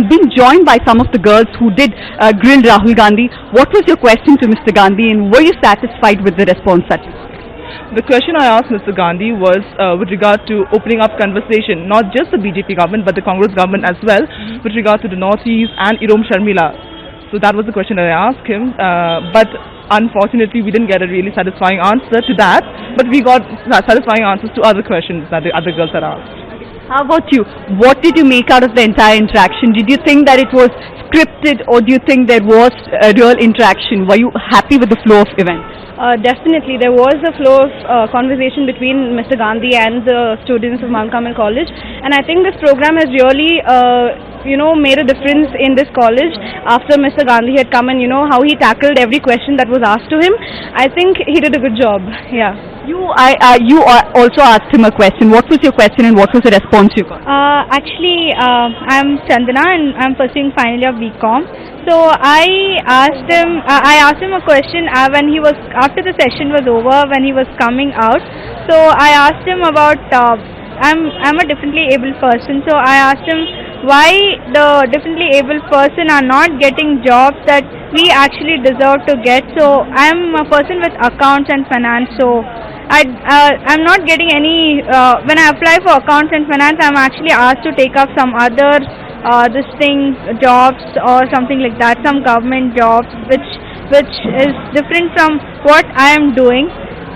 being joined by some of the girls who did grill Rahul Gandhi. What was your question to Mr. Gandhi, and were you satisfied with the response that you got? The question I asked Mr. Gandhi was with regard to opening up conversation, not just the BJP government but the Congress government as well, with regard to the Northeast and Irom Sharmila. So that was the question that I asked him, but unfortunately we didn't get a really satisfying answer to that, but we got satisfying answers to other questions that the other girls had asked. How about you? What did you make out of the entire interaction? Did you think that it was scripted, or do you think there was a real interaction? Were you happy with the flow of events? Definitely, there was a flow of conversation between Mr. Gandhi and the students of Mount Carmel College, and I think this program has really, made a difference in this college after Mr. Gandhi had come, and how he tackled every question that was asked to him. I think he did a good job. Yeah. You also asked him a question. What was your question, and what was the response you got? I'm Chandana and I'm pursuing final year BCom. So I asked him a question when he was, after the session was over, when he was coming out. So I asked him about, I'm a differently abled person, so I asked him why the differently abled person are not getting jobs that we actually deserve to get. So I'm a person with accounts and finance, so I'm not getting any, when I apply for accounts and finance, I'm actually asked to take up some other jobs or something like that, some government jobs which is different from what I am doing.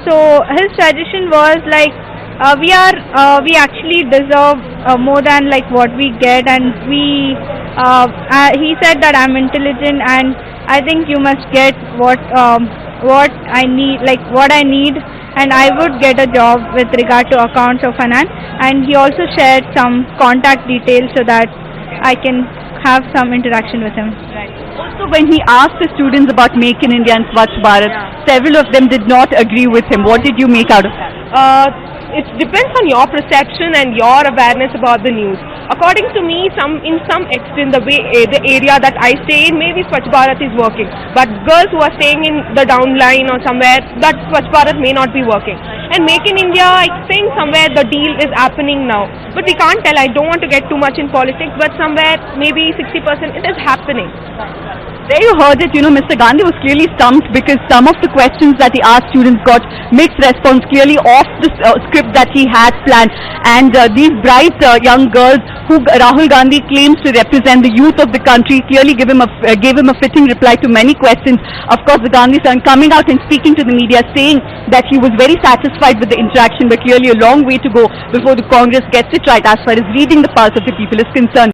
So his suggestion was like, we actually deserve more than like what we get, and he said that I'm intelligent and I think you must get what I need, and I would get a job with regard to accounts or finance. And he also shared some contact details so that I can have some interaction with him. Right. Also, when he asked the students about Make in India and Swachh Bharat, several of them did not agree with him. What did you make out of that? It depends on your perception and your awareness about the news. According to me, in some extent, the area that I stay in, maybe Swachh Bharat is working. But girls who are staying in the downline or somewhere, that Swachh Bharat may not be working. And Make in India, I think somewhere the deal is happening now. But we can't tell. I don't want to get too much in politics, but somewhere maybe 60% it is happening. There you heard it, Mr. Gandhi was clearly stumped because some of the questions that he asked students got mixed response, clearly off the script that he had planned. And these bright young girls who Rahul Gandhi claims to represent the youth of the country clearly gave him a fitting reply to many questions. Of course, the Gandhi son coming out and speaking to the media saying that he was very satisfied with the interaction, but clearly a long way to go before the Congress gets it right as far as reading the pulse of the people is concerned.